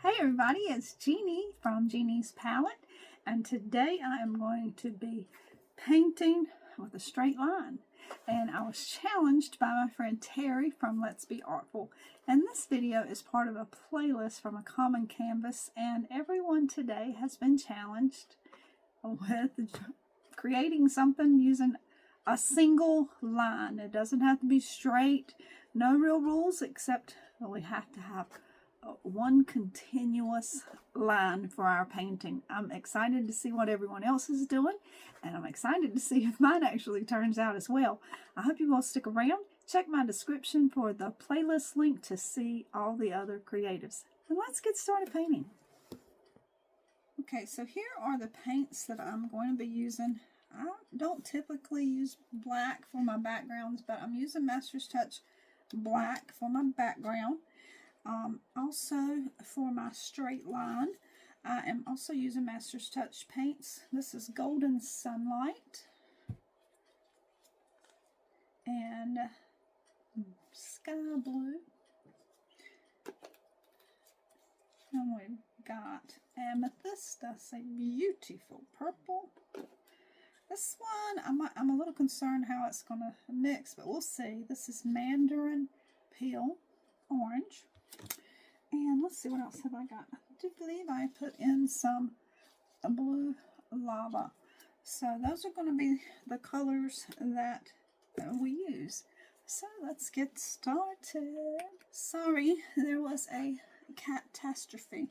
Hey everybody, it's Jeannie from Jeannie's Palette, and today I am going to be painting with a straight line. And I was challenged by my friend Terry from Let's Be Artful, and this video is part of a playlist from a common canvas, and everyone today has been challenged with creating something using a single line. It doesn't have to be straight, no real rules except that we have to have one continuous line for our painting. I'm excited to see what everyone else is doing, and I'm excited to see if mine actually turns out as well. I hope you will stick around. Check my description for the playlist link to see all the other creatives. And let's get started painting. Okay, so here are the paints that I'm going to be using. I don't typically use black for my backgrounds, but I'm using Master's Touch black for my background. Also for my straight line, I am also using Master's Touch paints. This is Golden Sunlight and Sky Blue. And we've got Amethyst. That's a beautiful purple. This one, I'm a little concerned how it's going to mix, but we'll see. This is Mandarin Peel Orange. And let's see, what else have I got? I do believe I put in some blue lava. So those are going to be the colors that we use. So let's get started. Sorry, there was a catastrophe.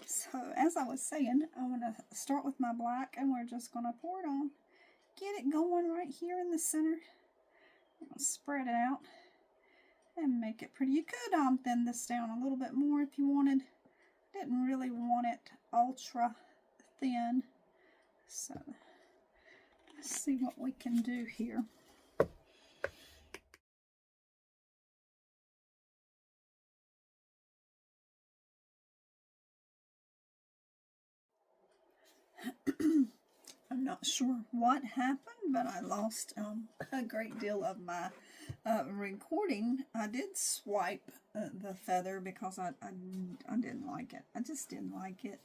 So as I was saying, I'm going to start with my black, and we're just going to pour it on. Get it going right here in the center. Spread it out and make it pretty. You could thin this down a little bit more if you wanted. Didn't really want it ultra thin. So let's see what we can do here. I'm not sure what happened, but I lost a great deal of my recording. I did swipe the feather because I didn't like it. I just didn't like it.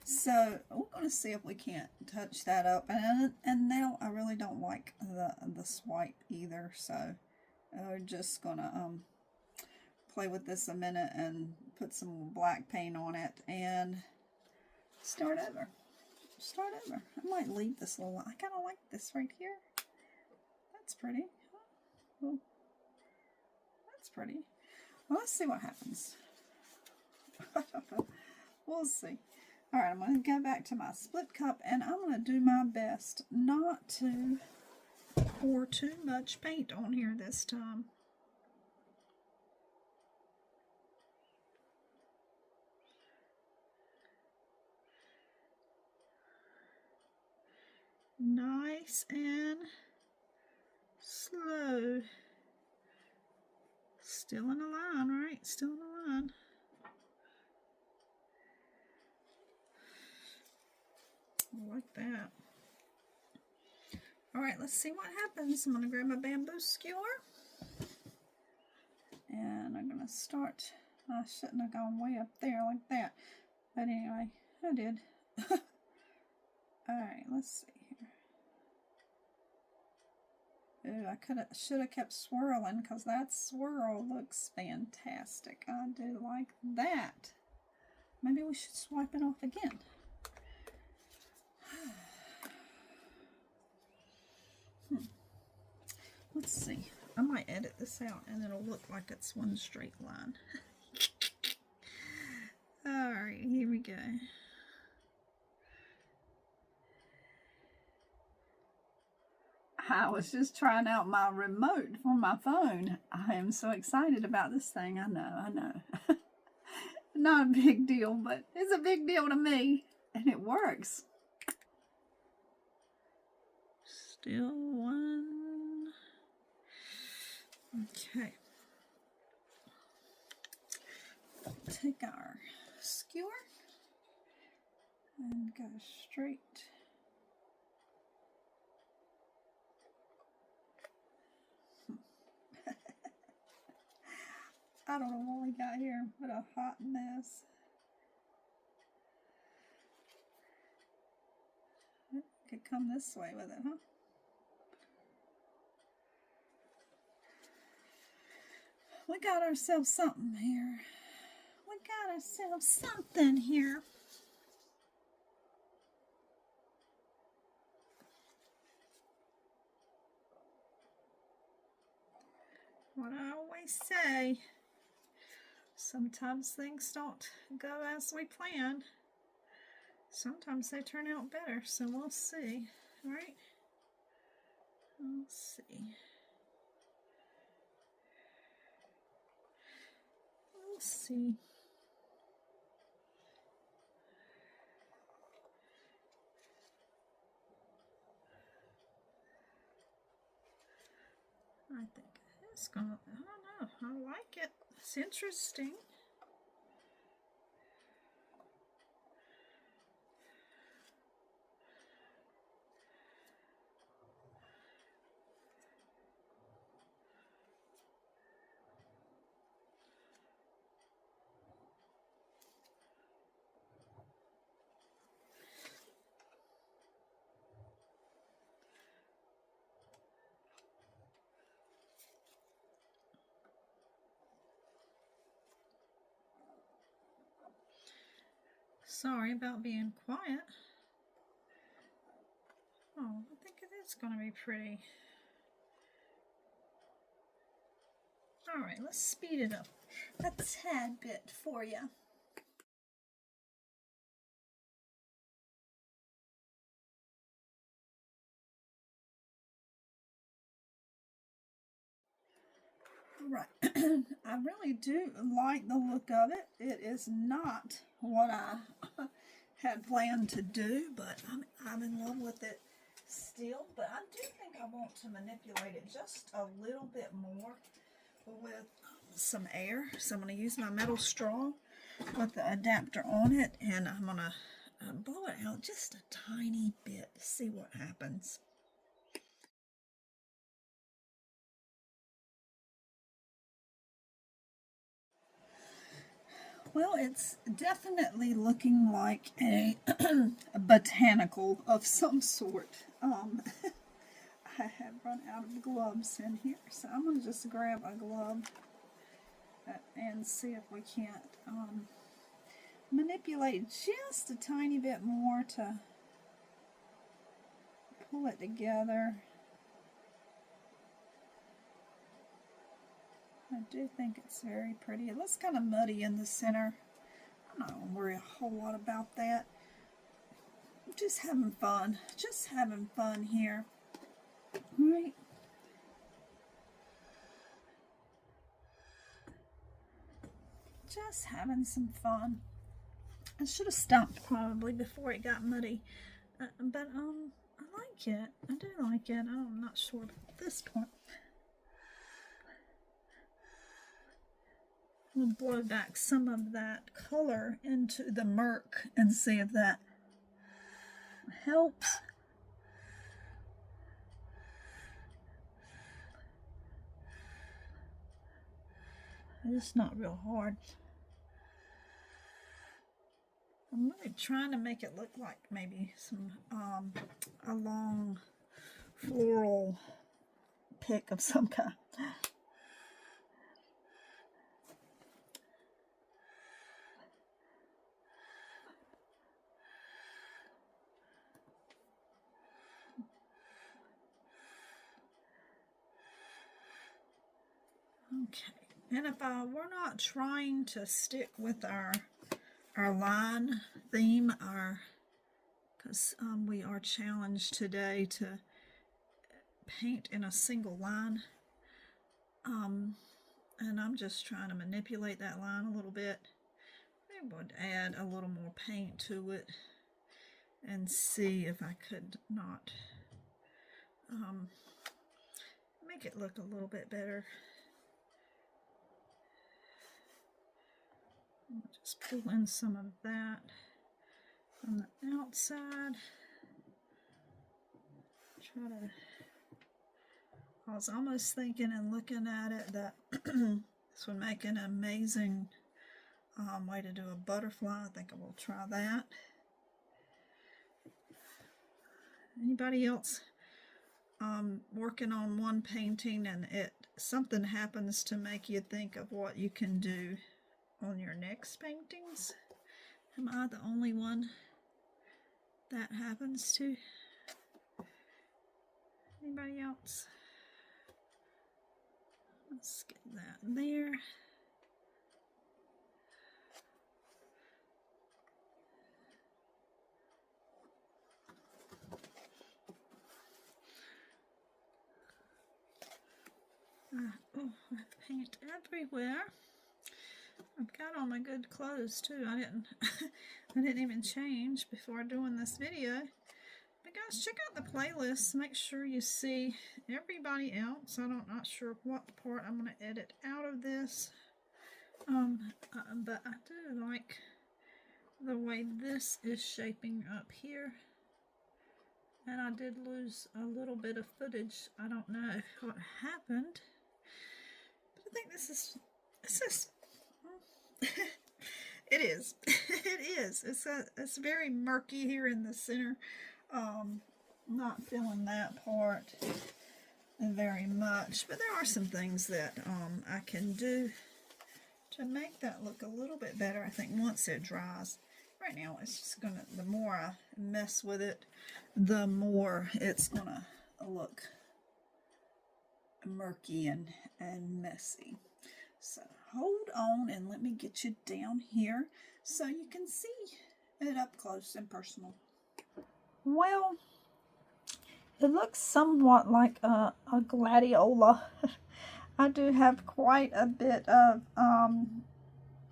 So we're going to see if we can't touch that up. And now I really don't like the swipe either. So we're just going to play with this a minute and put some black paint on it and start over. I might leave this little one. I kind of like this right here. That's pretty. Well, that's pretty. Well, let's see what happens. We'll see. All right, I'm going to go back to my split cup, and I'm going to do my best not to pour too much paint on here this time. Nice and slow. Still in a line, right? Still in a line. I like that. All right, let's see what happens. I'm going to grab my bamboo skewer. And I'm going to start. I shouldn't have gone way up there like that. But anyway, I did. Alright, let's see here. Ooh, I should have kept swirling, because that swirl looks fantastic. I do like that. Maybe we should swipe it off again. Let's see. I might edit this out and it'll look like it's one straight line. Alright, here we go. I was just trying out my remote for my phone. I am so excited about this thing. I know. Not a big deal, but it's a big deal to me. And it works. Still one. Okay. Take our skewer and go straight. I don't know what we got here. What a hot mess. Could come this way with it, huh? We got ourselves something here. We got ourselves something here. What I always say, sometimes things don't go as we plan. Sometimes they turn out better, so we'll see, right? We'll see. We'll see. I think it's gonna, I don't know, I like it. It's interesting. Sorry about being quiet. Oh, I think it is going to be pretty. All right, let's speed it up a tad bit for you. Right, I really do like the look of it. It is not what I had planned to do, but I'm in love with it still. But I do think I want to manipulate it just a little bit more with some air. So I'm going to use my metal straw with the adapter on it, and I'm going to blow it out just a tiny bit to see what happens. Well, it's definitely looking like a botanical of some sort. I have run out of gloves in here, so I'm going to just grab a glove and see if we can't manipulate just a tiny bit more to pull it together. I do think it's very pretty. It looks kind of muddy in the center. I'm not going to worry a whole lot about that. I'm just having fun. Just having fun here. All right. Just having some fun. I should have stopped probably before it got muddy. But I like it. I do like it. I'm not sure about this part. We'll blow back some of that color into the murk and see if that helps. It's not real hard. I'm really trying to make it look like maybe some a long floral pick of some kind. Okay, and if we're not trying to stick with our line theme, because we are challenged today to paint in a single line, and I'm just trying to manipulate that line a little bit. I would add a little more paint to it and see if I could not make it look a little bit better. I'll just pull in some of that from the outside. Try to. I was almost thinking and looking at it that This would make an amazing way to do a butterfly. I think I will try that. Anybody else working on one painting and something happens to make you think of what you can do on your next paintings? Am I the only one that happens to? Anybody else? Let's get that there. Oh, I have paint everywhere. I've got all my good clothes too. I didn't even change before doing this video. But guys, check out the playlist. Make sure you see everybody else. I'm not sure what part I'm going to edit out of this. But I do like the way this is shaping up here. And I did lose a little bit of footage. I don't know what happened. But I think this is it is. It is. It's very murky here in the center. Not feeling that part very much, but there are some things that I can do to make that look a little bit better. I think once it dries. Right now it's just gonna, the more I mess with it, the more it's gonna look murky and messy. So hold on and let me get you down here so you can see it up close and personal. Well, it looks somewhat like a gladiola. I do have quite a bit of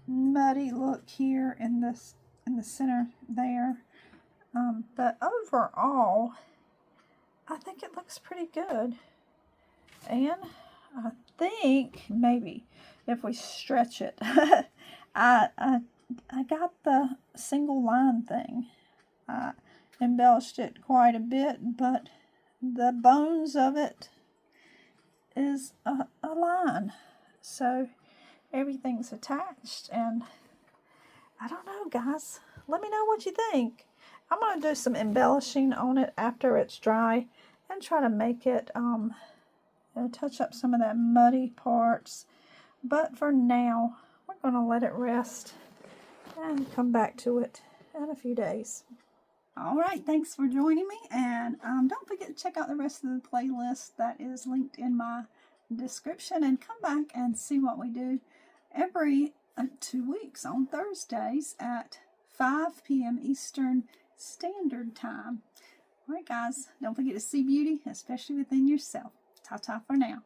muddy look here in the center there. But overall, I think it looks pretty good. And I think maybe if we stretch it, I got the single line thing. I embellished it quite a bit, but the bones of it is a line. So everything's attached, and I don't know, guys. Let me know what you think. I'm going to do some embellishing on it after it's dry and try to make it, touch up some of that muddy parts. But for now, we're going to let it rest and come back to it in a few days. All right, thanks for joining me, and don't forget to check out the rest of the playlist that is linked in my description, and come back and see what we do every 2 weeks on Thursdays at 5 p.m. Eastern Standard Time. All right, guys, don't forget to see beauty, especially within yourself. Ta-ta for now.